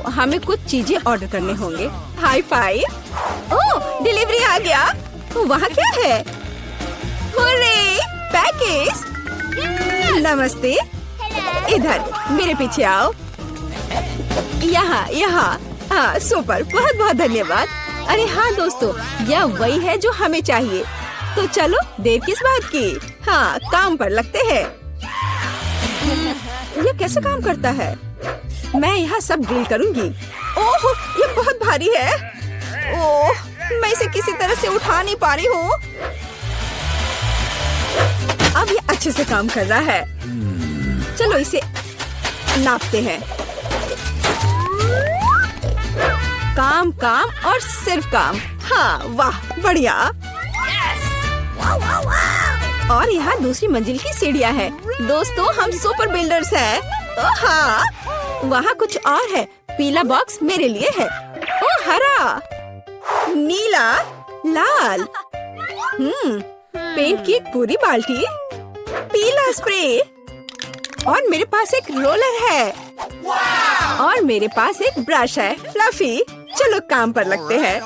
हमें कुछ चीजें ऑर्डर करने होंगे। High five. ओह, डिलीवरी आ गया। वहाँ क्या है? Hurray, package. नमस्ते। इधर मेरे पीछे आओ। यहाँ यहाँ। हाँ, सुपर, बहुत बहुत धन्यवाद। अरे हाँ दोस्तों, यह वही है जो हमें चाहिए। तो चलो, देर किस बात की। हाँ, काम पर लगते हैं। ये कैसे काम करता है? मैं यहाँ सब डील करूंगी। ओह, ये बहुत भारी है। ओह, मैं इसे किसी तरह से उठा नहीं पा रही हूँ। अब ये अच्छे से काम कर रहा है। चलो इसे नापते हैं। काम काम और सिर्फ काम। हाँ, वाह, बढ़िया। और यहाँ दूसरी मंजिल की सीढ़ियाँ हैं। दोस्तों, हम सुपर बिल्डर्स हैं। ओह हाँ, वहाँ कुछ और है। पीला बॉक्स मेरे लिए है। ओह, हरा, नीला, लाल। पेंट की एक पूरी बाल्टी, पीला स्प्रे, और मेरे पास एक रोलर है। और मेरे पास एक ब्रश है, फ्लफी। चलो काम पर लगते हैं।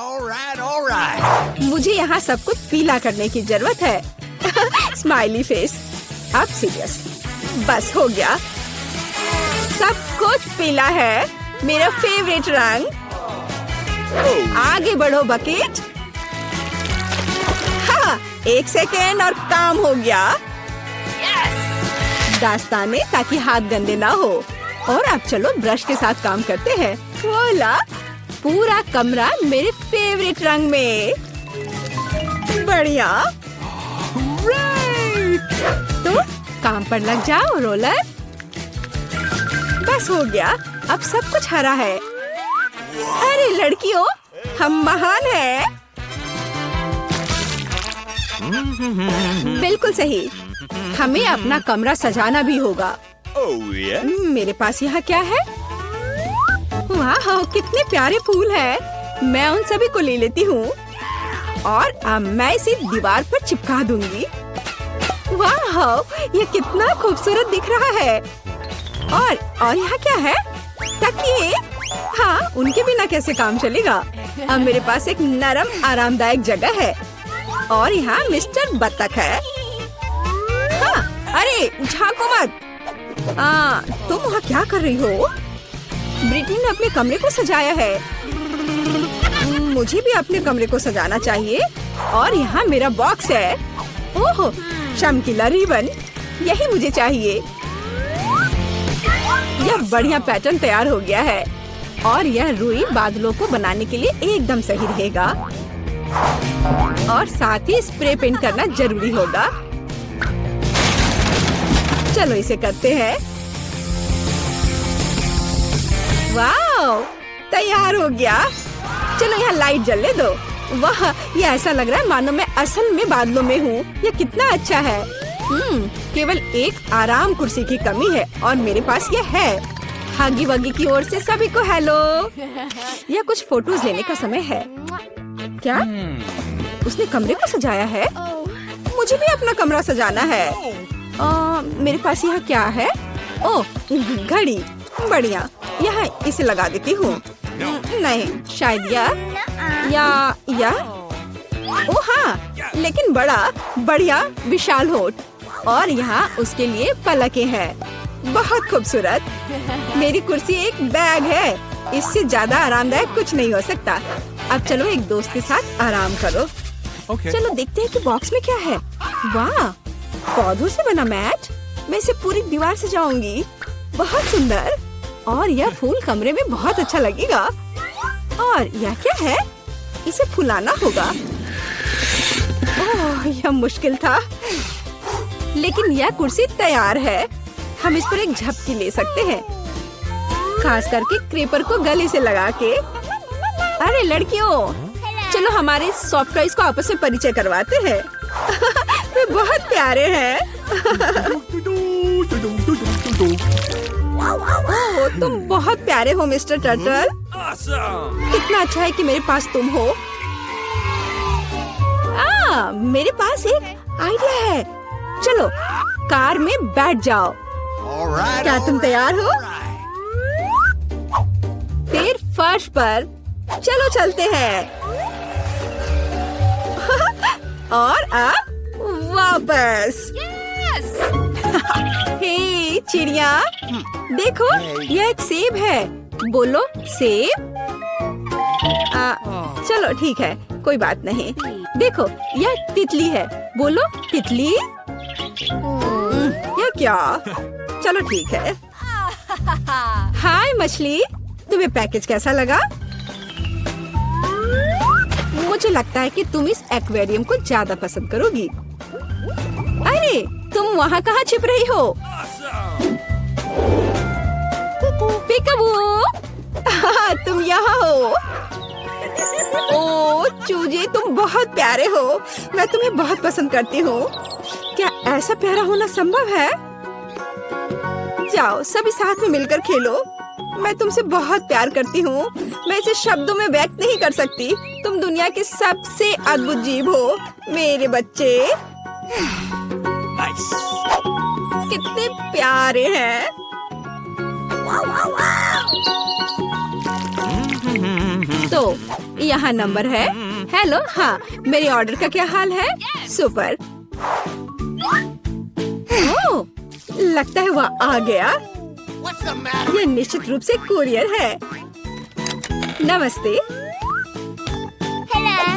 मुझे यहाँ सब कुछ पीला करने की जरूरत है। Smiley face. अब सीरियस। बस हो गया। सब कुछ पीला है, मेरा फेवरेट रंग। आगे बढ़ो बकेट। हाँ, 1 सेकेंड और काम हो गया। दास्ताने, ताकि हाथ गंदे ना हो। और अब चलो ब्रश के साथ काम करते हैं। वोला, पूरा कमरा मेरे फेवरेट रंग में। बढ़िया। तो काम पर लग जाओ रोलर। बस हो गया। अब सब कुछ हरा है। अरे लड़कियों, हम महान हैं। बिल्कुल सही। हमें अपना कमरा सजाना भी होगा। मेरे पास यहाँ क्या है? वाह, कितने प्यारे फूल हैं। मैं उन सभी को ले लेती हूँ और अब मैं इसे दीवार पर चिपका दूंगी। वाह, ये कितना खूबसूरत दिख रहा है। और यहाँ क्या है? तकिए। हाँ, उनके बिना कैसे काम चलेगा। अब मेरे पास एक नरम आरामदायक जगह है। और यहाँ मिस्टर बत्तख है। हाँ, अरे झांको मत। तुम वहाँ क्या कर रही हो? ब्रिटनी ने अपने कमरे को सजाया है। मुझे भी अपने कमरे को सजाना चाहिए। और यहाँ मेरा बॉक्स है। ओह, चमकीला रिबन, यही मुझे चाहिए। यह बढ़िया पैटर्न तैयार हो गया है। और यह रुई बादलों को बनाने के लिए एकदम सही रहेगा। और साथ ही स्प्रे पेंट करना जरूरी होगा। चलो इसे करते हैं। वाह, तैयार हो गया। चलो यहाँ लाइट जलने दो। वाह, ये ऐसा लग रहा है मानो मैं असल में बादलों में हूँ। ये कितना अच्छा है। केवल एक आराम कुर्सी की कमी है और मेरे पास ये है। हागी वागी की ओर से सभी को हेलो। यह कुछ फोटोज लेने का समय है। क्या उसने कमरे को सजाया है? मुझे भी अपना कमरा सजाना है। मेरे पास यहाँ क्या है? ओह, घड़ी। बढ़िया, यहाँ इसे लगा देती हूँ। नहीं, शायद या ओह हाँ, लेकिन बड़ा बढ़िया विशाल होठ। और यहाँ उसके लिए पलकें हैं। बहुत खूबसूरत। मेरी कुर्सी एक बैग है। इससे ज्यादा आरामदायक कुछ नहीं हो सकता। अब चलो एक दोस्त के साथ आराम करो। चलो देखते हैं कि बॉक्स में क्या है। वाह, पौधों से बना मैट। मैं इसे पूरी दीवार सजाऊंगी। बहुत सुंदर। और यह फूल कमरे में बहुत अच्छा लगेगा। और यह क्या है? इसे फुलाना होगा। ओह, यह मुश्किल था। लेकिन यह कुर्सी तैयार है। हम इस पर एक झपकी ले सकते हैं, खास करके क्रेपर को गले से लगा के। अरे लड़कियों, चलो हमारे सॉफ्ट टॉयज को आपस में परिचय करवाते हैं। वे बहुत प्यारे हैं। ओह, तुम बहुत प्यारे हो मिस्टर टर्टल। कितना अच्छा है कि मेरे पास तुम हो। मेरे पास एक आइडिया है। चलो कार में बैठ जाओ। क्या तुम तैयार हो? फिर फर्श पर। चलो चलते हैं। और अब वापस। हे चिड़िया, देखो यह एक सेब है। बोलो सेब। चलो ठीक है, कोई बात नहीं। देखो यह तितली है। बोलो तितली। यह क्या? चलो ठीक है। हाय मछली, तुम्हें पैकेज कैसा लगा? मुझे लगता है कि तुम इस एक्वेरियम को ज्यादा पसंद करोगी। अरे तुम वहाँ कहाँ छिप रही हो? पिकाबू, तुम यहाँ हो। ओ चूजे, तुम बहुत प्यारे हो। मैं तुम्हें बहुत पसंद करती हूँ। क्या ऐसा प्यारा होना संभव है? जाओ सभी साथ में मिलकर खेलो। मैं तुमसे बहुत प्यार करती हूँ। मैं इसे शब्दों में व्यक्त नहीं कर सकती। तुम दुनिया के सबसे अद्भुत जीव हो मेरे बच्चे। कितने प्यारे हैं। तो यहाँ नंबर है। हेलो, हाँ मेरे ऑर्डर का क्या हाल है? सुपर। ओह, लगता है वह आ गया। ये निश्चित रूप से कुरियर है। नमस्ते।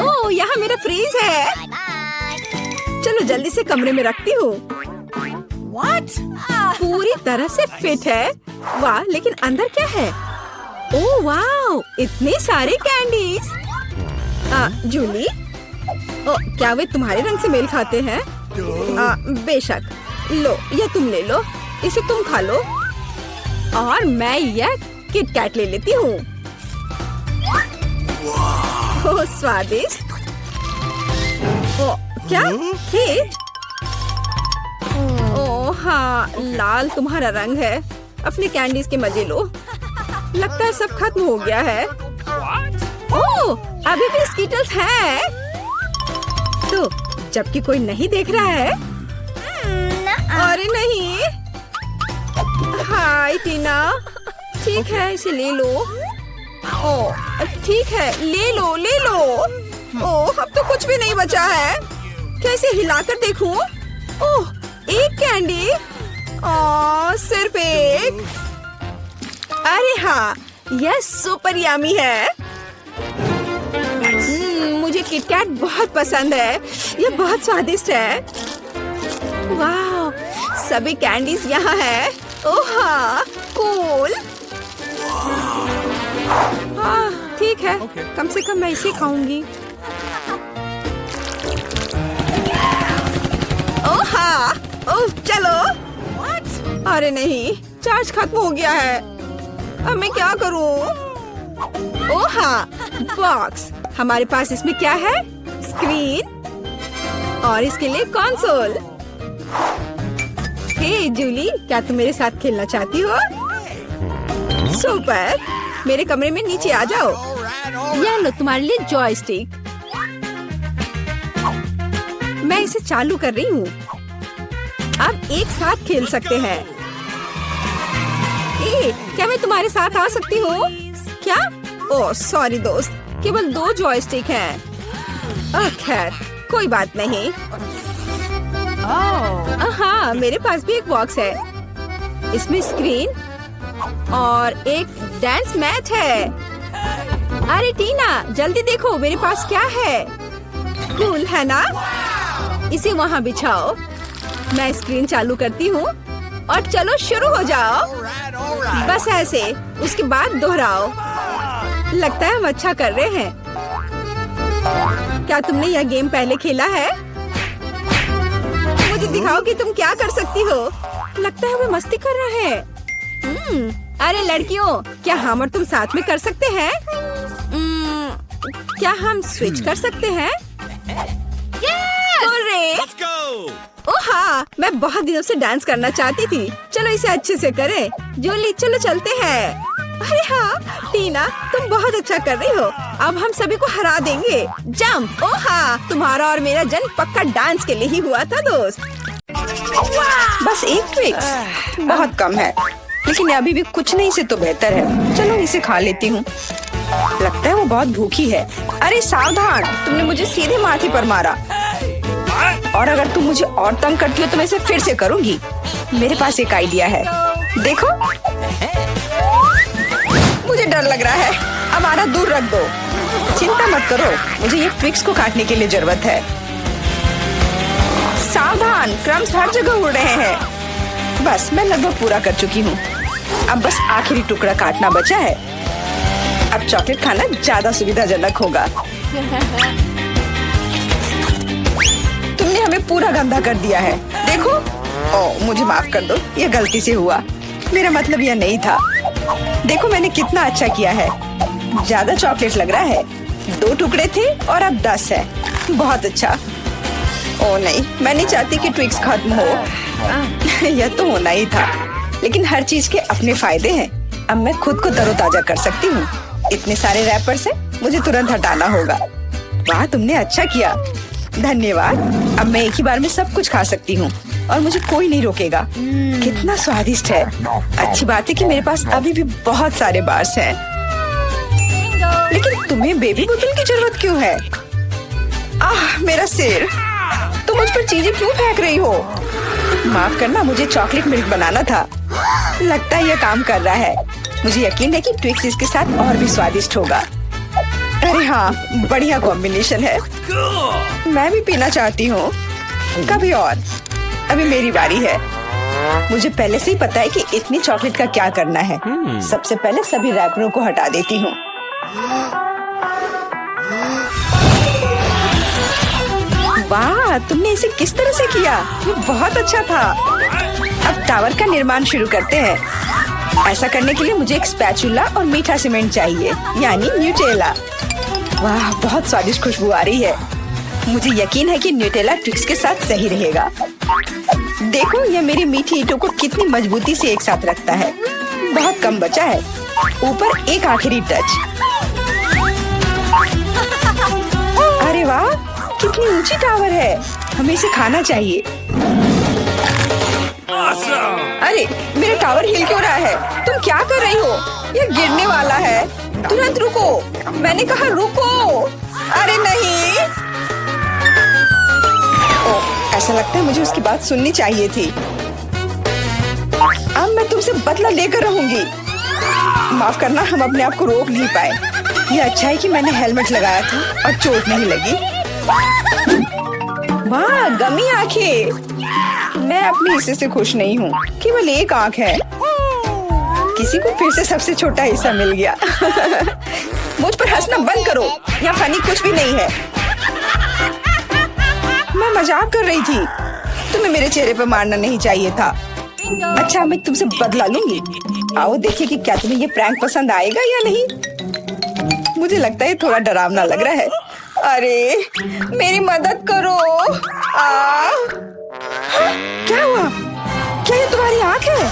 ओह, यहाँ मेरा फ्रीज है। चलो जल्दी से कमरे में रखती हूँ। पूरी तरह से फिट है। वाह, लेकिन अंदर क्या है? ओह वाह, इतने सारे कैंडीज। जूली, क्या वे तुम्हारे रंग से मेल खाते हैं? बेशक। लो, यह तुम ले लो। इसे तुम खा लो। और मैं यह किट कैट ले लेती हूँ। ओह स्वादिष्ट। ओह क्या? केक? ओह हाँ, लाल तुम्हारा रंग है। अपने कैंडीज के मजे लो। लगता है सब खत्म हो गया है। ओह, अभी भी स्कीटल्स हैं। तो जबकि कोई नहीं देख रहा है। अरे नहीं। हाय टीना, ठीक है इसे ले लो। ओह ठीक है, ले लो ले लो। ओह, अब तो कुछ भी नहीं बचा है। कैसे हिलाकर देखूं? ओह, एक कैंडी। ओह, सिर्फ एक। अरे हाँ, यह सुपर यम्मी है। मुझे किटकैट बहुत पसंद है। यह बहुत स्वादिष्ट है। वाह, सभी कैंडीज यहाँ है। ओह हाँ, कूल। हाँ ठीक है, कम से कम मैं इसे खाऊंगी। ओह हाँ, ओह चलो। अरे नहीं, चार्ज खत्म हो गया है। अब मैं क्या करूं? ओह हाँ, बॉक्स। हमारे पास इसमें क्या है? स्क्रीन और इसके लिए कंसोल। हे जूली, क्या तुम मेरे साथ खेलना चाहती हो? सुपर। मेरे कमरे में नीचे आ जाओ। यह लो तुम्हारे लिए जॉयस्टिक। मैं इसे चालू कर रही हूँ। अब एक साथ खेल सकते हैं। क्या मैं तुम्हारे साथ आ सकती हूँ? क्या? ओह सॉरी दोस्त, केवल 2 जॉयस्टिक हैं। खैर कोई बात नहीं। हाँ, मेरे पास भी एक बॉक्स है। इसमें स्क्रीन और एक डांस मैच है। अरे टीना, जल्दी देखो मेरे पास क्या है। कूल है ना? इसे वहाँ बिछाओ। मैं स्क्रीन चालू करती हूँ और चलो शुरू हो जाओ। बस ऐसे, उसके बाद दोहराओ। लगता है हम अच्छा कर रहे हैं। क्या तुमने यह गेम पहले खेला है? मुझे दिखाओ कि तुम क्या कर सकती हो। लगता है वे मस्ती कर रहे हैं। अरे लड़कियों, क्या हम और तुम साथ में कर सकते हैं? क्या हम स्विच कर सकते हैं? ओह हाँ, मैं बहुत दिनों से डांस करना चाहती थी। चलो इसे अच्छे से करें। जूली चलो चलते हैं। अरे हाँ टीना, तुम बहुत अच्छा कर रही हो। अब हम सभी को हरा देंगे। जंप। ओह हाँ, तुम्हारा और मेरा जन्म पक्का डांस के लिए ही हुआ था दोस्त। बस एक ट्रिक बहुत कम है। लेकिन अभी भी कुछ नहीं से तो बेहतर है। चलो इसे खा लेती हूँ। लगता है वो बहुत भूखी है। अरे सावधान, तुमने मुझे सीधे माथे पर मारा। और अगर तुम मुझे और तंग करती हो तो मैं इसे फिर से करूंगी। मेरे पास एक आइडिया है, देखो। मुझे डर लग रहा है, अब आरा दूर रख दो। चिंता मत करो, मुझे ये ट्विक्स को काटने के लिए जरूरत है। सावधान, क्रम्स हर जगह उड़ रहे हैं। बस मैं लगभग पूरा कर चुकी हूँ। अब बस आखिरी टुकड़ा काटना बचा है। अब चॉकलेट खाना ज्यादा सुविधाजनक होगा। तुमने हमें पूरा गंदा कर दिया है, देखो। ओह, मुझे माफ कर दो, ये गलती से हुआ। मेरा मतलब यह नहीं था। देखो मैंने कितना अच्छा किया है। ज्यादा चॉकलेट लग रहा है। 2 टुकड़े थे और अब 10 है। बहुत अच्छा। ओह नहीं, मैं नहीं चाहती कि ट्विक्स खत्म हो। यह तो होना ही था, लेकिन हर चीज के अपने फायदे हैं। अब मैं खुद को तरोताजा कर सकती हूँ। इतने सारे रैपर से मुझे तुरंत हटाना होगा। वाह, तुमने अच्छा किया, धन्यवाद। अब मैं एक ही बार में सब कुछ खा सकती हूँ और मुझे कोई नहीं रोकेगा। कितना स्वादिष्ट है। अच्छी बात है कि मेरे पास अभी भी बहुत सारे बार्स हैं। लेकिन तुम्हें बेबी बोतल की जरूरत क्यों है? आह, मेरा सिर। तुम मुझ पर चीजें क्यों फेंक रही हो? माफ करना, मुझे चॉकलेट मिल्क बनाना था। लगता है यह काम कर रहा है। मुझे यकीन है कि ट्विक्स इसके साथ और भी स्वादिष्ट होगा। अरे हाँ, बढ़िया कॉम्बिनेशन है। मैं भी पीना चाहती हूँ, कभी और। अभी मेरी बारी है। मुझे पहले से ही पता है कि इतनी चॉकलेट का क्या करना है। सबसे पहले सभी रैपरों को हटा देती हूँ। वाह, तुमने इसे किस तरह से किया? ये बहुत अच्छा था। अब टावर का निर्माण शुरू करते हैं। ऐसा करने के लिए मुझे एक स्पैचुला और मीठा सीमेंट चाहिए, यानी न्यूटेला। वाह, बहुत स्वादिष्ट खुशबू आ रही है। मुझे यकीन है कि न्यूटेला ट्विक्स के साथ सही रहेगा। देखो, यह मेरी मीठी ईंटों को कितनी मजबूती से एक साथ रखता है। बहुत कम बचा है। ऊपर एक आखिरी टच। अरे वाह, कितनी ऊंची टावर है। हमें इसे खाना चाहिए। अरे, मेरा टावर हिल क्यों रहा है? तुम क्या कर रही हो? यह गिरने वाला है। तुरंत रुको, मैंने कहा रुको। अरे नहीं। ओह, ऐसा लगता है मुझे उसकी बात सुननी चाहिए थी। अब मैं तुमसे बदला लेकर रहूंगी। माफ करना, हम अपने आप को रोक नहीं पाए। यह अच्छा है कि मैंने हेलमेट लगाया था और चोट नहीं लगी। वाह, गमी आंखें। मैं अपने हिस्से से खुश नहीं हूँ। केवल एक आंख है। किसी को फिर से सबसे छोटा हिस्सा मिल गया। मुझ पर हंसना बंद करो। यहाँ फनी कुछ भी नहीं है। मैं मजाक कर रही थी। तुम्हें मेरे चेहरे पर मारना नहीं चाहिए था। अच्छा, मैं तुमसे बदला लूंगी। आओ देखें कि क्या तुम्हें ये प्रैंक पसंद आएगा या नहीं। मुझे लगता है थोड़ा डरावना लग रहा है। अरे, मेरी मदद करो। क्या हुआ? क्या ये तुम्हारी आंख है?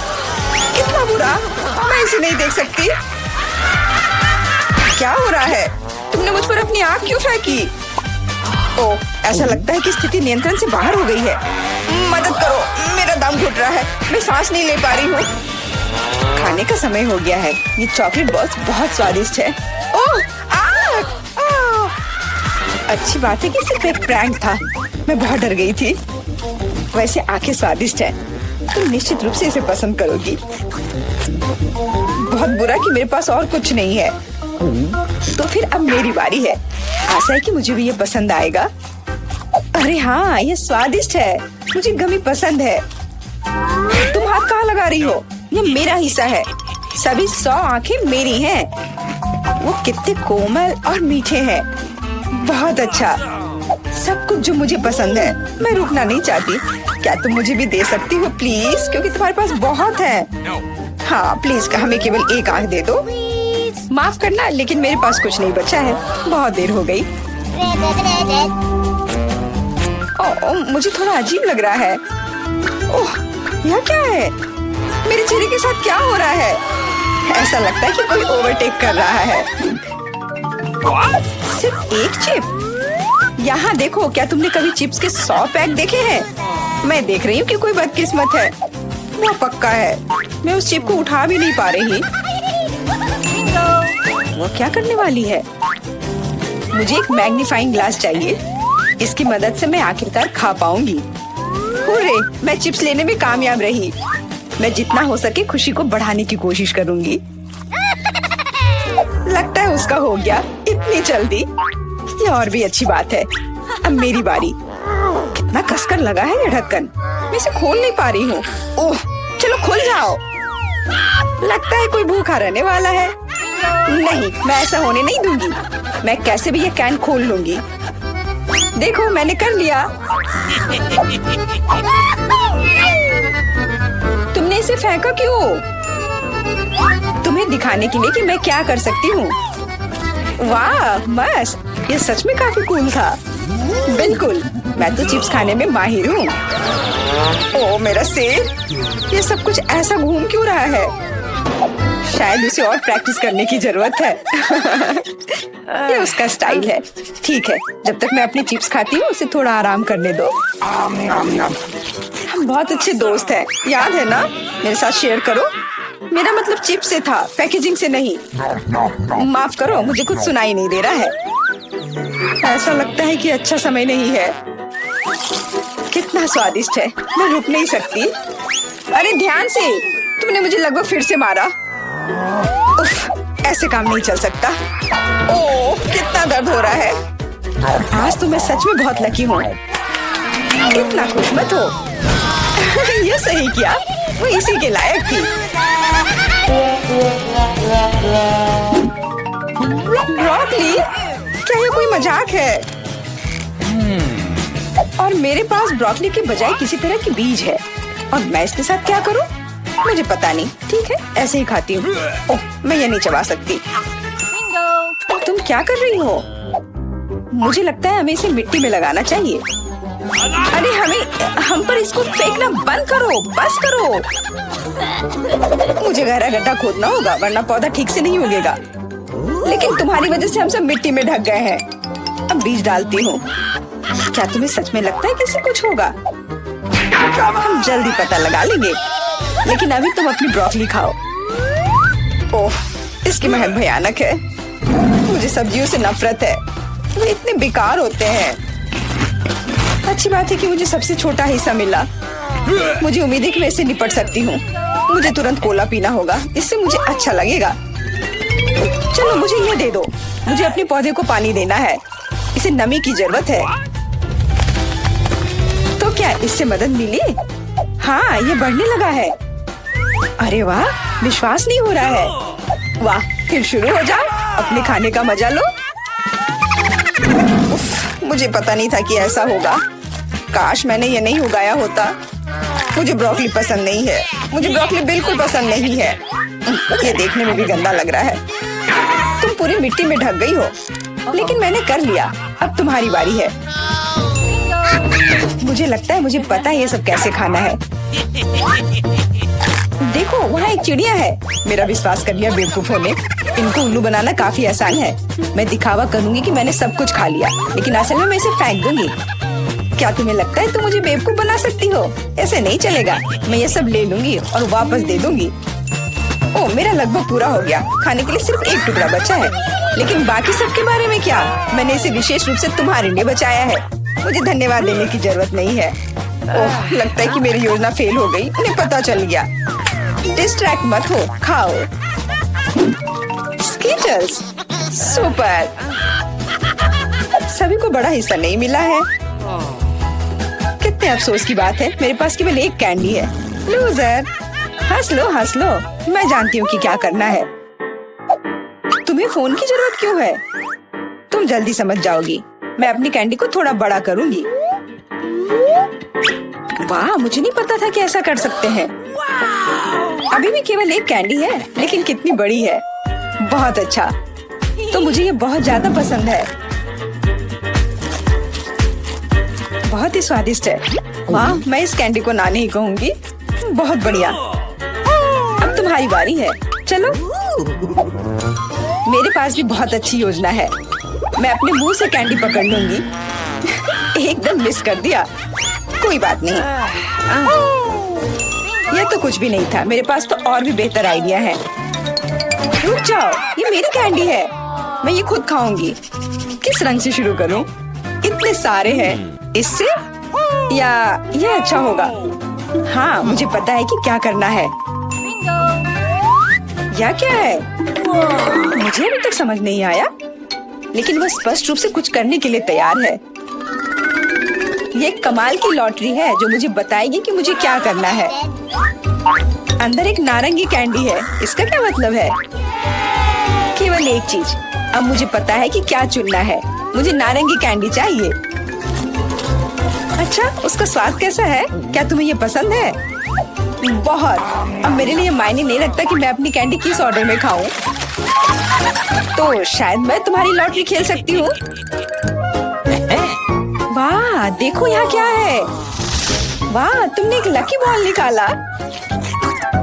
कितना बुरा। मैं इसे नहीं देख सकती। क्या हो रहा है? तुमने मुझ पर अपनी आंख क्यों फेंकी? ओह, ऐसा लगता है कि स्थिति नियंत्रण से बाहर हो गई है। मदद करो, मेरा दम घुट रहा है। मैं सांस नहीं ले पा रही हूँ। खाने का समय हो गया है। ये चॉकलेट बॉल्स बहुत स्वादिष्ट है। ओह, अच्छी बात है कि सिर्फ एक प्रैंक था। मैं बहुत डर गई थी। वैसे आंखें स्वादिष्ट है। तुम निश्चित रूप से इसे पसंद करोगी। बहुत बुरा कि मेरे पास और कुछ नहीं है। तो फिर अब मेरी बारी है। आशा है कि मुझे भी ये पसंद आएगा। अरे हाँ, ये स्वादिष्ट है। मुझे गमी पसंद है। तुम हाथ कहाँ लगा रही हो? ये मेरा हिस्सा है। सभी 100 आंखें मेरी हैं। वो कितने कोमल और मीठे हैं। बहुत अच्छा, सब कुछ जो मुझे पसंद है। मैं रुकना नहीं चाहती। क्या तुम मुझे भी दे सकती हो प्लीज? क्योंकि तुम्हारे पास बहुत है। हाँ प्लीज, हमें केवल एक आंख दे दो। माफ करना, लेकिन मेरे पास कुछ नहीं बचा है। बहुत देर हो गई। मुझे थोड़ा अजीब लग रहा है। ओह, यह क्या है? मेरे चेहरे के साथ क्या हो रहा है? ऐसा लगता है कि कोई ओवरटेक कर रहा है। सिर्फ एक चिप? यहाँ देखो, क्या तुमने कभी चिप्स के 100 पैक देखे हैं? मैं देख रही हूँ कि कोई बदकिस्मत है। वो पक्का है। मैं उस चिप को उठा भी नहीं पा रही। वो क्या करने वाली है? मुझे एक मैग्नीफाइंग ग्लास चाहिए। इसकी मदद से मैं आखिरकार खा पाऊंगी। हुर्रे, मैं चिप्स लेने में कामयाब रही। मैं जितना हो सके खुशी को बढ़ाने की कोशिश करूंगी। लगता है उसका हो गया इतनी जल्दी। ये और भी अच्छी बात है। अब मेरी बारी। कितना कसकर लगा है ये ढक्कन। मैं इसे खोल नहीं पा रही हूँ। ओह, चलो खुल जाओ। लगता है कोई भूखा रहने वाला है। नहीं, मैं ऐसा होने नहीं दूंगी। मैं कैसे भी ये कैन खोल लूंगी। देखो, मैंने कर लिया। तुमने इसे फेंका क्यों? तुम्हें दिखाने के लिए कि मैं क्या कर सकती हूँ। वाह, मस्त। ये सच में काफी कूल था। बिल्कुल, मैं तो चिप्स खाने में माहिर हूँ। ओह, मेरा सिर। ये सब कुछ ऐसा घूम क्यों रहा है? शायद उसे और प्रैक्टिस करने की जरूरत है। ये उसका स्टाइल है। ठीक है, जब तक मैं अपनी चिप्स खाती हूँ उसे थोड़ा आराम करने दो। हम बहुत अच्छे दोस्त हैं, याद है ना? मेरे साथ शेयर करो। मेरा मतलब चिप्स से था, पैकेजिंग से नहीं। माफ करो, मुझे कुछ सुनाई नहीं दे रहा है। ऐसा लगता है कि अच्छा समय नहीं है। कितना स्वादिष्ट है, मैं रुक नहीं सकती। अरे ध्यान से, तुमने मुझे लगभग फिर से मारा। उफ, ऐसे काम नहीं चल सकता। ओह, कितना दर्द हो रहा है। आज तो मैं सच में बहुत लकी हूँ। इतना खुश मत हो। ये सही किया, वो इसी के लायक थी। ब्रोकली, क्या ये कोई मजाक है? और मेरे पास ब्रोकली के बजाय किसी तरह की बीज है और मैं इसके साथ क्या करूं? मुझे पता नहीं। ठीक है, ऐसे ही खाती हूँ। ओह, मैं ये नहीं चबा सकती। तुम क्या कर रही हो? मुझे लगता है हमें इसे मिट्टी में लगाना चाहिए। अरे हम पर इसको फेंकना बंद करो, बस करो। मुझे गहरा गड्ढा खोदना होगा वरना पौधा ठीक से नहीं उगेगा। लेकिन तुम्हारी वजह से हम सब मिट्टी में ढक गए हैं। अब बीज डालती हूँ। क्या तुम्हें सच में लगता है कि इससे कुछ होगा? हम जल्दी पता लगा लेंगे। लेकिन अभी तुम अपनी ब्रोकली खाओ। ओह, इसकी महक भयानक है। मुझे सब्जियों से नफरत है, वे इतने बेकार होते हैं। अच्छी बात है कि मुझे सबसे छोटा हिस्सा मिला। मुझे उम्मीद है कि मैं इससे निपट सकती हूँ। मुझे तुरंत कोला पीना होगा, इससे मुझे अच्छा लगेगा। चलो मुझे ये दे दो। मुझे अपने पौधे को पानी देना है, इसे नमी की जरूरत है। तो क्या इससे मदद मिली? हाँ, ये बढ़ने लगा है। अरे वाह, विश्वास नहीं हो रहा है। वाह, फिर शुरू हो जाओ, अपने खाने का मजा लो। उफ, मुझे पता नहीं था कि ऐसा होगा। काश मैंने ये नहीं उगाया होता। मुझे ब्रोकली पसंद नहीं है। मुझे ब्रोकली बिल्कुल पसंद नहीं है। ये देखने में भी गंदा लग रहा है। तुम पूरी मिट्टी में ढक गई हो, लेकिन मैंने कर लिया। अब तुम्हारी बारी है। मुझे लगता है मुझे पता है ये सब कैसे खाना है। देखो, वहाँ एक चिड़िया है। मेरा विश्वास कर लिया बेवकूफों ने। इनको उल्लू बनाना काफी आसान है। मैं दिखावा करूंगी कि मैंने सब कुछ खा लिया, लेकिन असल में मैं इसे फेंक दूंगी। क्या तुम्हें लगता है तुम मुझे बेवकूफ बना सकती हो? ऐसे नहीं चलेगा। मैं ये सब ले लूंगी और वापस दे दूंगी। ओह, मेरा लगभग पूरा हो गया। खाने के लिए सिर्फ एक टुकड़ा बचा है। लेकिन बाकी सब के बारे में क्या? मैंने इसे विशेष रूप से तुम्हारे लिए बचाया है। मुझे धन्यवाद देने की जरूरत नहीं है। ओह, लगता है कि मेरी योजना फेल हो गई। उन्हें पता चल गया। डिस्ट्रैक्ट मत हो, खाओ। Skittles, super. सभी को बड़ा हिस्सा नहीं मिला है। कितने अफसोस की बात है, मेरे पास केवल एक कैंडी है। लूजर, हंस लो हंस लो। मैं जानती हूँ कि क्या करना है। तुम्हें फोन की जरूरत क्यों है? तुम जल्दी समझ जाओगी। मैं अपनी कैंडी को थोड़ा बड़ा करूंगी। वाह, मुझे नहीं पता था कि ऐसा कर सकते हैं। अभी भी केवल एक कैंडी है, लेकिन कितनी बड़ी है। बहुत अच्छा, तो मुझे ये बहुत ज्यादा पसंद है। बहुत ही स्वादिष्ट है। वाह, मैं इस कैंडी को ना नहीं कहूंगी। बहुत बढ़िया। अब तुम्हारी बारी है। चलो, मेरे पास भी बहुत अच्छी योजना है। मैं अपने मुंह से कैंडी पकड़ लूंगी। एकदम मिस कर दिया। कोई बात नहीं। यह तो कुछ भी नहीं था, मेरे पास तो और भी बेहतर आइडिया है। रुक जाओ, ये मेरी कैंडी है, मैं ये खुद खाऊंगी। किस रंग से शुरू करूं? इतने सारे हैं, इससे या ये अच्छा होगा? हाँ, मुझे पता है कि क्या करना है। यह क्या है? मुझे अभी तक समझ नहीं आया, लेकिन वह स्पष्ट रूप से कुछ करने के लिए तैयार है। ये एक कमाल की लॉटरी है जो मुझे बताएगी कि मुझे क्या करना है। अंदर एक नारंगी कैंडी है, इसका क्या मतलब है? केवल एक चीज, अब मुझे पता है कि क्या चुनना है। मुझे नारंगी कैंडी चाहिए। अच्छा, उसका स्वाद कैसा है? क्या तुम्हें ये पसंद है? बहुत। अब मेरे लिए मायने नहीं रखता कि मैं अपनी कैंडी किस ऑर्डर में खाऊं। तो शायद मैं तुम्हारी लॉटरी खेल सकती हूँ। वाह, देखो यहाँ क्या है। वाह, तुमने एक लकी बॉल निकाला।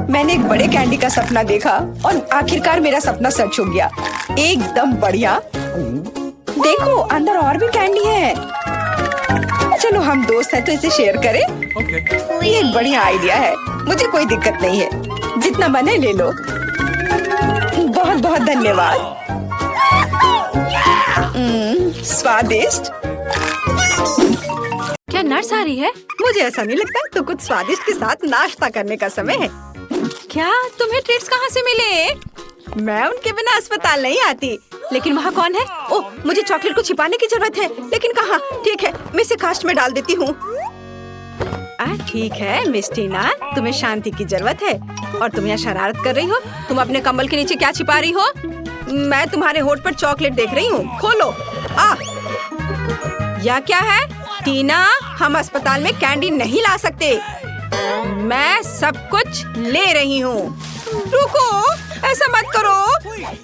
मैंने एक बड़े कैंडी का सपना देखा और आखिरकार मेरा सपना सच हो गया। एकदम बढ़िया। देखो, अंदर और भी कैंडी है। चलो, हम दोस्त हैं तो इसे शेयर करें। ये एक बढ़िया आइडिया है, मुझे कोई दिक्कत नहीं है। जितना बने ले लो। बहुत बहुत धन्यवाद। स्वादिष्ट। क्या नर्स आ रही है? मुझे ऐसा नहीं लगता। तो कुछ स्वादिष्ट के साथ नाश्ता करने का समय है। क्या तुम्हें ट्रीट्स कहाँ से मिले? मैं उनके बिना अस्पताल नहीं आती। लेकिन वहाँ कौन है? ओह, मुझे चॉकलेट को छिपाने की जरूरत है, लेकिन कहाँ? ठीक है, मैं इसे कास्ट में डाल देती हूँ। ठीक है मिस टीना, तुम्हें शांति की जरूरत है और तुम यहाँ शरारत कर रही हो। तुम अपने कंबल के नीचे क्या छिपा रही हो? मैं तुम्हारे होठ पर चॉकलेट देख रही हूँ। खोलो। यह क्या है? टीना, हम अस्पताल में कैंडी नहीं ला सकते। मैं सब कुछ ले रही हूँ। रुको, ऐसा मत करो।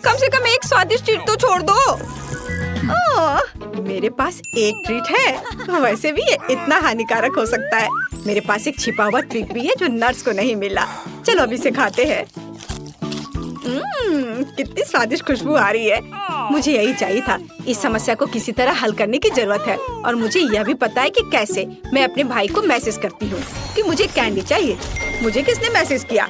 कम से कम एक स्वादिष्ट ट्रीट तो छोड़ दो। मेरे पास एक ट्रीट है। वैसे भी ये इतना हानिकारक हो सकता है। मेरे पास एक छिपा हुआ ट्रीट भी है जो नर्स को नहीं मिला। चलो अभी इसे खाते हैं। कितनी स्वादिष्ट खुशबू आ रही है। मुझे यही चाहिए था। इस समस्या को किसी तरह हल करने की जरूरत है और मुझे यह भी पता है कि कैसे। मैं अपने भाई को मैसेज करती हूँ कि मुझे कैंडी चाहिए। मुझे किसने मैसेज किया?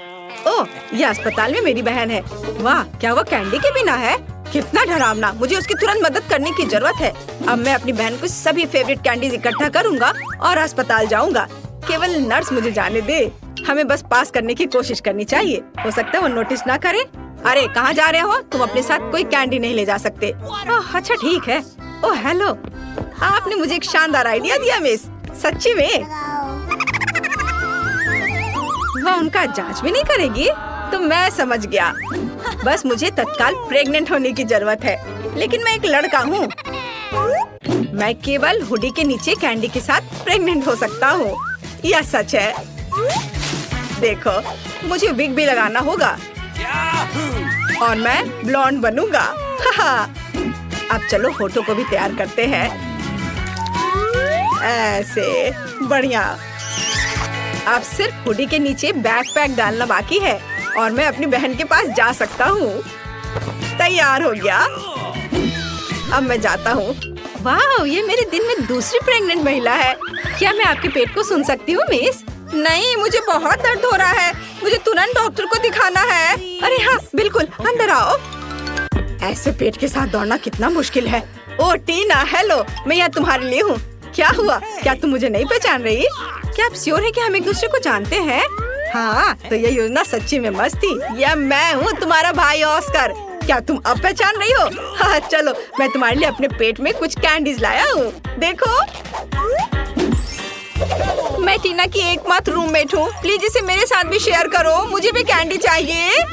ओह, यह अस्पताल में मेरी बहन है। वाह, क्या वो कैंडी के बिना है? कितना डरावना। मुझे उसकी तुरंत मदद करने की जरूरत है। अब मैं अपनी बहन को सभी फेवरेट कैंडीज इकट्ठा करूँगा और अस्पताल जाऊँगा। केवल नर्स मुझे जाने दे। हमें बस पास करने की कोशिश करनी चाहिए। हो सकता है वो नोटिस ना करे। अरे, कहाँ जा रहे हो? तुम अपने साथ कोई कैंडी नहीं ले जा सकते। ओह, अच्छा ठीक है। ओह हेलो, आपने मुझे एक शानदार आइडिया दिया मिस। सच्ची में? वह उनका जांच भी नहीं करेगी? तो मैं समझ गया। बस मुझे तत्काल प्रेग्नेंट होने की जरूरत है। लेकिन मैं एक लड़का हूँ। मैं केवल हुडी के नीचे कैंडी के साथ प्रेग्नेंट हो सकता हूँ। यह सच है। देखो, मुझे विग भी लगाना होगा और मैं ब्लॉन्ड बनूंगा। अब चलो होठों को भी तैयार करते हैं। ऐसे बढ़िया। अब सिर्फ हुडी के नीचे बैकपैक डालना बाकी है और मैं अपनी बहन के पास जा सकता हूँ। तैयार हो गया। अब मैं जाता हूँ। वाह, ये मेरे दिन में दूसरी प्रेग्नेंट महिला है। क्या मैं आपके पेट को सुन सकती हूँ मिस? नहीं, मुझे बहुत दर्द हो रहा है। मुझे तुरंत डॉक्टर को दिखाना है। अरे हाँ, बिल्कुल, अंदर आओ। ऐसे पेट के साथ दौड़ना कितना मुश्किल है। ओ टीना, हेलो, मैं यहाँ तुम्हारे लिए हूँ। क्या हुआ? क्या तुम मुझे नहीं पहचान रही? क्या आप श्योर है कि हम एक दूसरे को जानते हैं? हाँ, तो ये योजना सच्ची में मस्त थी। यह मैं हूँ, तुम्हारा भाई ऑस्कर। क्या तुम अब पहचान रही हो? हाँ, चलो, मैं तुम्हारे लिए अपने पेट में कुछ कैंडीज लाया हूँ। देखो, मैं टीना की एकमात्र रूममेट हूँ। प्लीज इसे मेरे साथ भी शेयर करो। मुझे भी कैंडी चाहिए।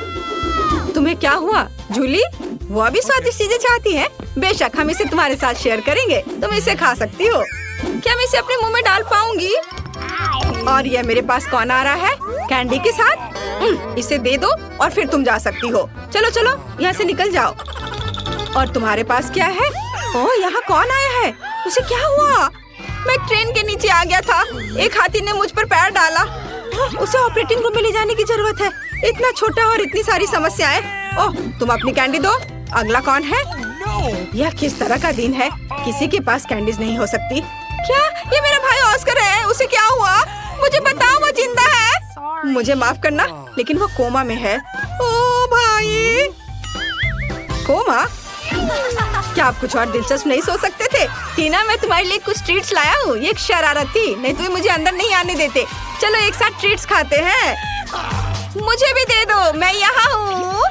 तुम्हें क्या हुआ जूली? वो भी स्वादिष्ट चीजें चाहती है। बेशक, हम इसे तुम्हारे साथ शेयर करेंगे। तुम इसे खा सकती हो। क्या मैं इसे अपने मुंह में डाल पाऊंगी? और यह मेरे पास कौन आ रहा है कैंडी के साथ? इसे दे दो और फिर तुम जा सकती हो। चलो चलो, यहाँ से निकल जाओ। और तुम्हारे पास क्या है? ओह, यहाँ कौन आया है? उसे क्या हुआ? मैं ट्रेन के नीचे आ गया था। एक हाथी ने मुझ पर पैर डाला। उसे ऑपरेटिंग रूम में ले जाने की जरूरत है। इतना छोटा और इतनी सारी समस्याएं। ओह, तुम अपनी कैंडी दो। अगला कौन है? यह किस तरह का दिन है? किसी के पास कैंडीज नहीं हो सकती। क्या ये मेरा भाई ऑस्कर है? उसे क्या हुआ? मुझे बताओ, वो जिंदा है? मुझे माफ करना, लेकिन वो कोमा में है। ओ भाई, कोमा? क्या आप कुछ और दिलचस्प नहीं सोच सकते थे? टीना, मैं तुम्हारे लिए कुछ ट्रीट्स लाया हूँ। ये एक शरारत थी, नहीं तो ये मुझे अंदर नहीं आने देते। चलो एक साथ ट्रीट्स खाते हैं। मुझे भी दे दो, मैं यहाँ हूँ।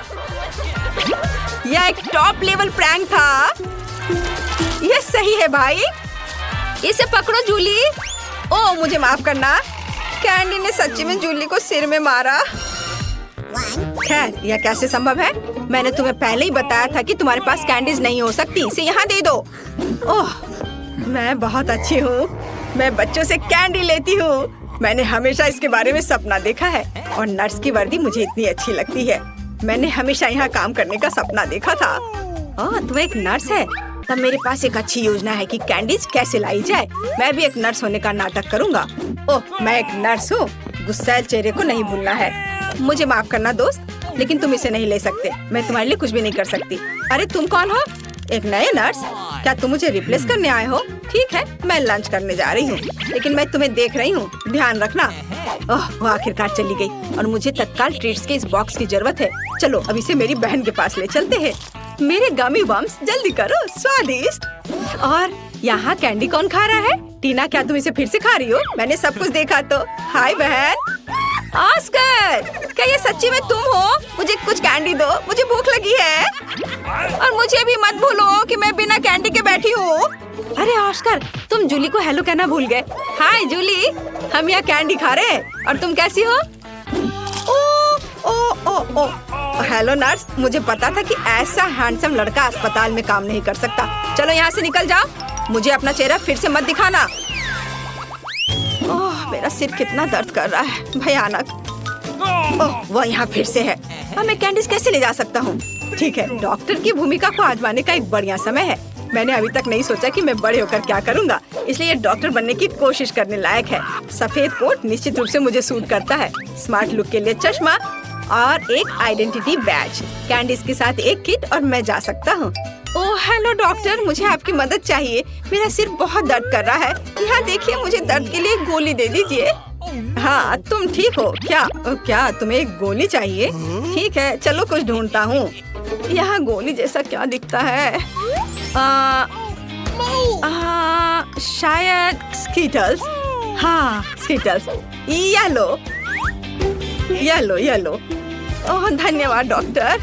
यह एक टॉप लेवल प्रैंक था। यह सही है भाई। इसे पकड़ो जूली। ओ मुझे माफ करना, कैंडी ने सच्ची में जूली को सिर में मारा। खैर, यह कैसे संभव है? मैंने तुम्हें पहले ही बताया था कि तुम्हारे पास कैंडीज नहीं हो सकती। इसे यहाँ दे दो। ओह, मैं बहुत अच्छी हूँ। मैं बच्चों से कैंडी लेती हूँ। मैंने हमेशा इसके बारे में सपना देखा है और नर्स की वर्दी मुझे इतनी अच्छी लगती है। मैंने हमेशा यहाँ काम करने का सपना देखा था। ओह, तू एक नर्स है? तब मेरे पास एक अच्छी योजना है कि कैंडीज कैसे लाई जाए। मैं भी एक नर्स होने का नाटक करूँगा। ओह, मैं एक नर्स हूँ। गुस्सैल चेहरे को नहीं भूलना है। मुझे माफ करना दोस्त, लेकिन तुम इसे नहीं ले सकते। मैं तुम्हारे लिए कुछ भी नहीं कर सकती। अरे तुम कौन हो? एक नए नर्स? क्या तुम मुझे रिप्लेस करने आए हो? ठीक है, मैं लंच करने जा रही हूँ, लेकिन मैं तुम्हें देख रही हूँ, ध्यान रखना। ओह, वो आखिरकार चली गई और मुझे तत्काल ट्रीट्स के इस बॉक्स की जरूरत है। चलो अब इसे मेरी बहन के पास ले चलते हैं। मेरे गमी बम्स, जल्दी करो, स्वादिष्ट। और यहाँ कैंडी कौन खा रहा है? टीना, क्या तुम इसे फिर से खा रही हो? मैंने सब कुछ देखा तो। हाय बहन। ऑस्कर, क्या ये सच्ची में तुम हो? मुझे कुछ कैंडी दो, मुझे भूख लगी है। और मुझे भी मत भूलो कि मैं बिना कैंडी के बैठी हूँ। अरे ऑस्कर, तुम जूली को हेलो कहना भूल गए। हाय जूली, हम यहाँ कैंडी खा रहे हैं। और तुम कैसी हो? ओ ओ ओ ओ हेलो नर्स, मुझे पता था कि ऐसा हैंडसम लड़का अस्पताल में काम नहीं कर सकता। चलो यहाँ से निकल जाओ। मुझे अपना चेहरा फिर से मत दिखाना। ओह, मेरा सिर कितना दर्द कर रहा है, भयानक। ओह, वो यहाँ फिर से है। अब मैं कैंडीज कैसे ले जा सकता हूँ? ठीक है, डॉक्टर की भूमिका को आजमाने का एक बढ़िया समय है। मैंने अभी तक नहीं सोचा कि मैं बड़े होकर क्या करूँगा, इसलिए डॉक्टर बनने की कोशिश करने लायक है। सफेद कोट निश्चित रूप से मुझे सूट करता है। स्मार्ट लुक के लिए चश्मा और एक आइडेंटिटी बैज, कैंडीज के साथ एक किट, और मैं जा सकता हूँ। ओह हेलो डॉक्टर, मुझे आपकी मदद चाहिए। मेरा सिर बहुत दर्द कर रहा है। यहाँ देखिए, मुझे दर्द के लिए एक गोली दे दीजिए। हाँ, तुम ठीक हो क्या? क्या तुम्हें एक गोली चाहिए? ठीक है, चलो कुछ ढूंढता हूँ। यहाँ गोली जैसा क्या दिखता है? शायद स्कीटल्स। हाँ स्कीटल्स, येलो येलो येलो। ओह धन्यवाद डॉक्टर।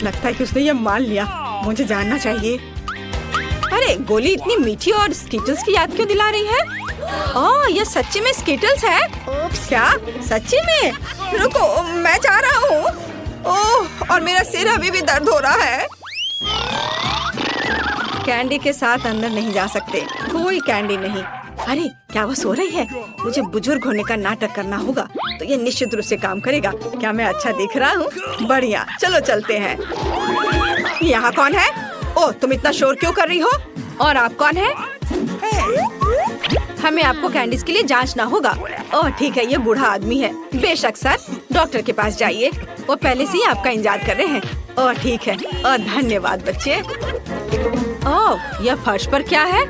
लगता है कि उसने ये मान लिया। मुझे जानना चाहिए। अरे गोली इतनी मीठी और स्कीटल्स की याद क्यों दिला रही है? ओह, ये सच्ची में स्कीटल्स है? क्या सच्ची में? रुको, मैं जा रहा हूँ। ओह, और मेरा सिर अभी भी दर्द हो रहा है। कैंडी के साथ अंदर नहीं जा सकते, कोई कैंडी नहीं। अरे क्या वो सो रही है? मुझे बुजुर्ग होने का नाटक करना होगा, तो ये निश्चित रूप से काम करेगा। क्या मैं अच्छा दिख रहा हूँ? बढ़िया, चलो चलते हैं। यहाँ कौन है? ओह, तुम इतना शोर क्यों कर रही हो? और आप कौन है? हमें आपको कैंडीज के लिए जांचना होगा। ओह ठीक है, ये बूढ़ा आदमी है। बेशक सर, डॉक्टर के पास जाइए, वो पहले से ही आपका इंतजार कर रहे हैं। ओह ठीक है, और धन्यवाद बच्चे। ओह, यह फर्श पर क्या है?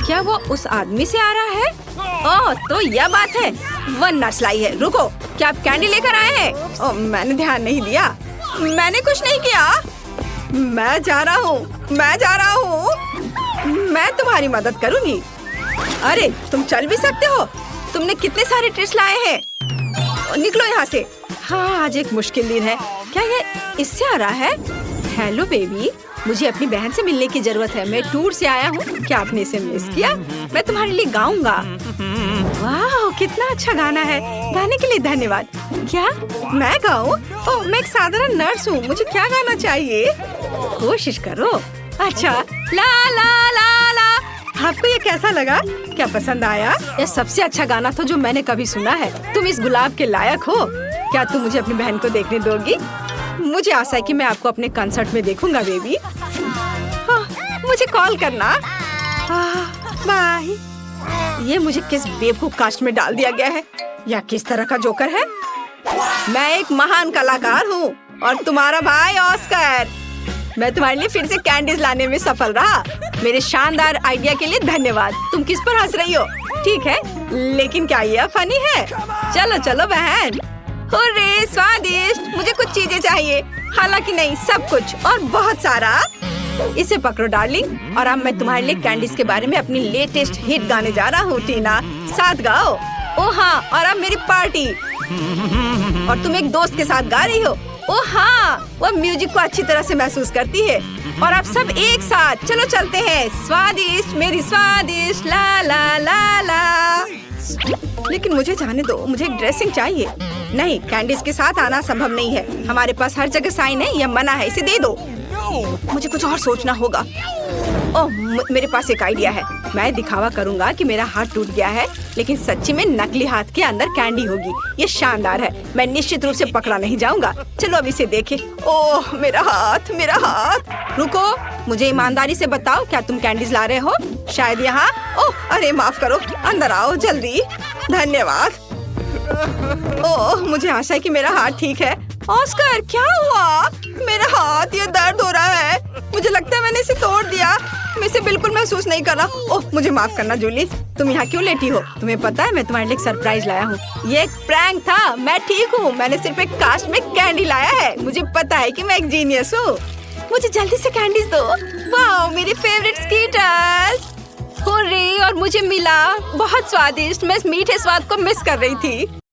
क्या वो उस आदमी से आ रहा है? ओह, तो यह बात है, वह नर्स लाई है। रुको, क्या आप कैंडी लेकर आए हैं? ओह, मैंने ध्यान नहीं दिया। मैंने कुछ नहीं किया। मैं जा रहा हूँ, मैं जा रहा हूँ। मैं तुम्हारी मदद करूँगी। अरे तुम चल भी सकते हो? तुमने कितने सारे ट्रीट्स लाए हैं? निकलो यहाँ से। हाँ, आज एक मुश्किल दिन है। क्या ये इससे आ रहा है? हेलो बेबी, मुझे अपनी बहन से मिलने की जरूरत है। मैं टूर से आया हूँ। क्या आपने इसे मिस किया? मैं तुम्हारे लिए गाऊंगा। वाह, कितना अच्छा गाना है। गाने के लिए धन्यवाद। क्या मैं गाऊं? ओह, मैं एक साधारण नर्स हूँ। मुझे क्या गाना चाहिए? कोशिश करो। अच्छा, ला ला ला ला। आपको ये कैसा लगा? क्या पसंद आया? यह सबसे अच्छा गाना था जो मैंने कभी सुना है। तुम इस गुलाब के लायक हो। क्या तुम मुझे अपनी बहन को देखने दोगी? मुझे आशा है कि मैं आपको अपने कंसर्ट में देखूंगा बेबी। मुझे कॉल करना। बाय। ये मुझे किस बेवकूफ कास्ट में डाल दिया गया है? या किस तरह का जोकर है? मैं एक महान कलाकार हूँ और तुम्हारा भाई ऑस्कर। मैं तुम्हारे लिए फिर से कैंडीज लाने में सफल रहा। मेरे शानदार आइडिया के लिए धन्यवाद। तुम किस पर हंस रही हो? ठीक है, लेकिन क्या ये फनी है? चलो चलो बहन। हुर्रे, स्वादिष्ट। मुझे कुछ चीजें चाहिए, हालांकि नहीं, सब कुछ और बहुत सारा। इसे पकड़ो डार्लिंग, और अब मैं तुम्हारे लिए कैंडीज के बारे में अपनी लेटेस्ट हिट गाने जा रहा हूँ। टीना, साथ गाओ। ओ हाँ, और अब मेरी पार्टी। और तुम एक दोस्त के साथ गा रही हो। ओ हाँ, वो म्यूजिक को अच्छी तरह से महसूस करती है। और अब सब एक साथ, चलो चलते हैं। स्वादिष्ट, मेरी स्वादिष्ट, ला ला ला ला। लेकिन मुझे जाने दो, मुझे एक ड्रेसिंग चाहिए। नहीं, कैंडीज के साथ आना संभव नहीं है। हमारे पास हर जगह साइन है, यह मना है, इसे दे दो। मुझे कुछ और सोचना होगा। ओह, मेरे पास एक आइडिया है। मैं दिखावा करूंगा कि मेरा हाथ टूट गया है, लेकिन सच्ची में नकली हाथ के अंदर कैंडी होगी। ये शानदार है, मैं निश्चित रूप से पकड़ा नहीं जाऊंगा। चलो अब इसे देखें। ओह, मेरा हाथ, मेरा हाथ। रुको, मुझे ईमानदारी से बताओ, क्या तुम कैंडीज ला रहे हो? शायद यहाँ। ओह, अरे माफ करो, अंदर आओ जल्दी। धन्यवाद। ओह, मुझे आशा है कि मेरा हाथ ठीक है। ऑस्कर, क्या हुआ? मेरा हाथ, ये दर्द हो रहा है। मुझे लगता है मैंने इसे तोड़ दिया। मैं इसे बिल्कुल महसूस नहीं कर रहा। ओह, मुझे माफ करना जूली। तुम यहाँ क्यों लेटी हो? तुम्हें पता है मैं तुम्हारे लिए एक सरप्राइज लाया हूँ। ये एक प्रैंक था। मैं ठीक हूँ, मैंने सिर्फ एक कास्ट में कैंडी लाया है। मुझे पता है कि मैं एक जीनियस हूँ। मुझे जल्दी से कैंडीज दो। वाह, मेरी फेवरेट स्कीटर्स। हुर्रे, और मुझे मिला। बहुत स्वादिष्ट। मैं इस मीठे स्वाद को मिस कर रही थी।